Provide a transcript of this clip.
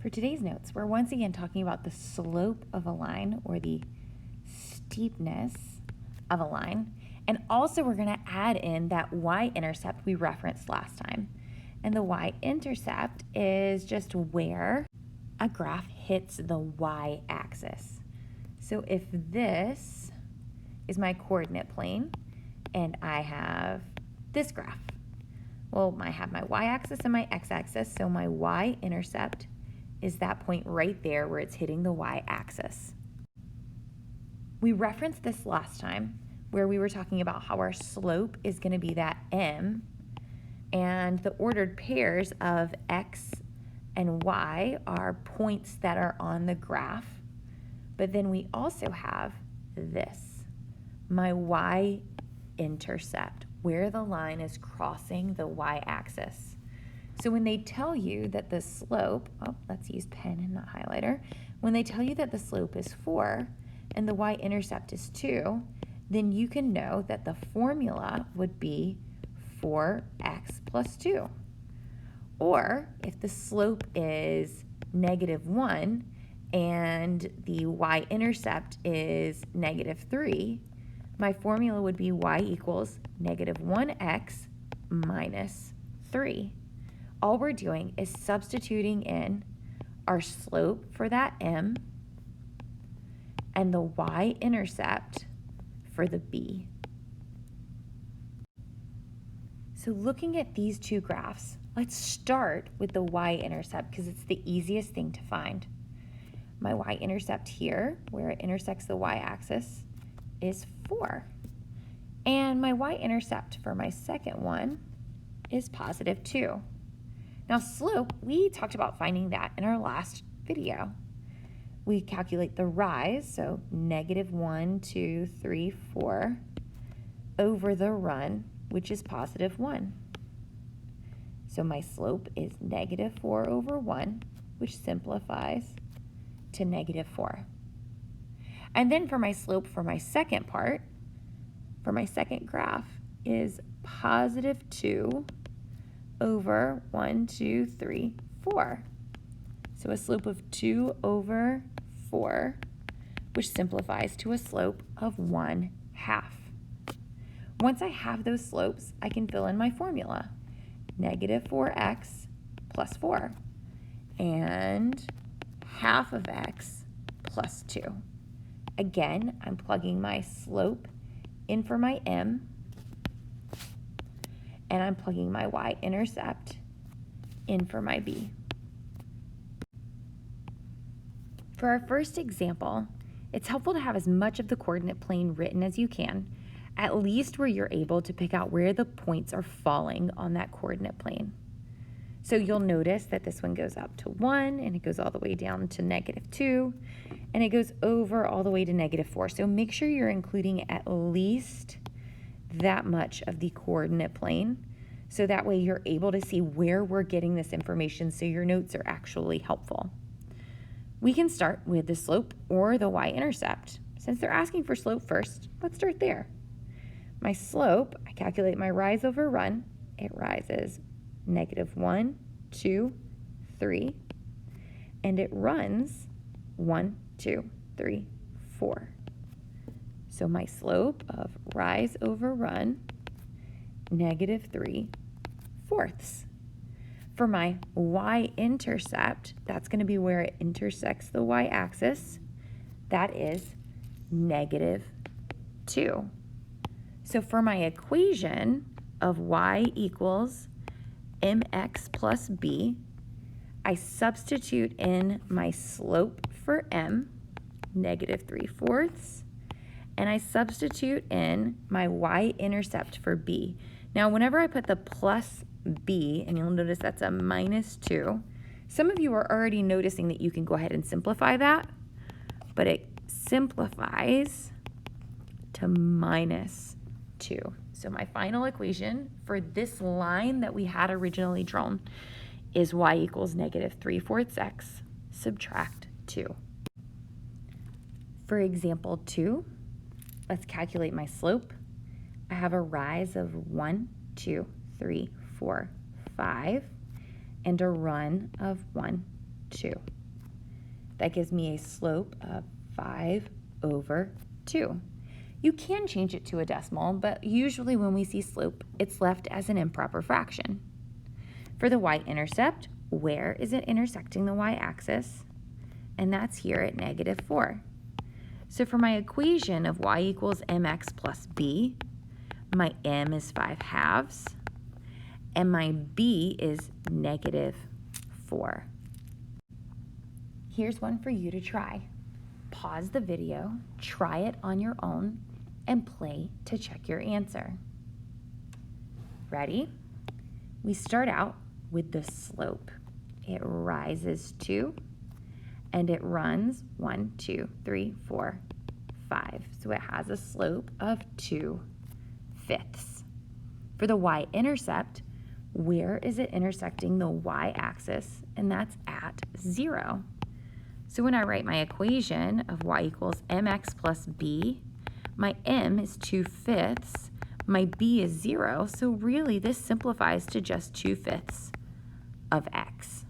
For today's notes, we're once again talking about the slope of a line, or the steepness of a line. And also we're going to add in that y-intercept we referenced last time. And the y-intercept is just where a graph hits the y-axis. So if this is my coordinate plane and I have this graph, well, I have my y-axis and my x-axis, so my y-intercept is that point right there where it's hitting the y-axis. We referenced this last time where we were talking about how our slope is going to be that m, and the ordered pairs of x and y are points that are on the graph. But then we also have this, my y-intercept, where the line is crossing the y-axis. So when they tell you that the slope, let's use pen and not highlighter. When they tell you that the slope is 4 and the y-intercept is 2, then you can know that the formula would be 4x plus 2. Or if the slope is -1 and the y-intercept is -3, my formula would be y equals -1x minus 3. All we're doing is substituting in our slope for that m and the y-intercept for the b. So looking at these two graphs, let's start with the y-intercept because it's the easiest thing to find. My y-intercept here, where it intersects the y-axis, is 4. And my y-intercept for my second one is +2. Now slope, we talked about finding that in our last video. We calculate the rise, so -1, 2, 3, 4, over the run, which is +1. So my slope is -4 over 1, which simplifies to -4. And then for my slope for my second part, for my second graph, is +2 over 1, 2, 3, 4. So a slope of 2 over 4, which simplifies to a slope of 1/2. Once I have those slopes, I can fill in my formula. -4x plus 4 and half of x plus 2. Again, I'm plugging my slope in for my m, and I'm plugging my y-intercept in for my b. For our first example, it's helpful to have as much of the coordinate plane written as you can, at least where you're able to pick out where the points are falling on that coordinate plane. So you'll notice that this one goes up to 1, and it goes all the way down to -2, and it goes over all the way to -4. So make sure you're including at least that much of the coordinate plane, so that way you're able to see where we're getting this information so your notes are actually helpful. We can start with the slope or the y-intercept. Since they're asking for slope first, let's start there. My slope, I calculate my rise over run. It rises -1, 2, 3, and it runs 1, 2, 3, 4. So my slope of rise over run, -3/4. For my y-intercept, that's going to be where it intersects the y-axis. That is -2. So for my equation of y equals mx plus b, I substitute in my slope for m, -3/4, and I substitute in my y-intercept for b. Now, whenever I put the plus b, and you'll notice that's a -2, some of you are already noticing that you can go ahead and simplify that, but it simplifies to -2. So my final equation for this line that we had originally drawn is y equals -3/4 x, subtract 2. For example 2, let's calculate my slope. I have a rise of 1, 2, 3, 4, 5, and a run of 1, 2, That gives me a slope of 5/2. You can change it to a decimal, but usually when we see slope, it's left as an improper fraction. For the y-intercept, where is it intersecting the y-axis? And that's here at -4. So for my equation of y equals mx plus b, my m is 5/2, and my b is -4. Here's one for you to try. Pause the video, try it on your own, and play to check your answer. Ready? We start out with the slope. It rises 2, and it runs 1, 2, 3, 4, 5. So it has a slope of 2/5. For the y-intercept, where is it intersecting the y-axis? And that's at 0. So when I write my equation of y equals mx plus b, my m is 2/5, my b is 0, so really this simplifies to just 2/5 of x.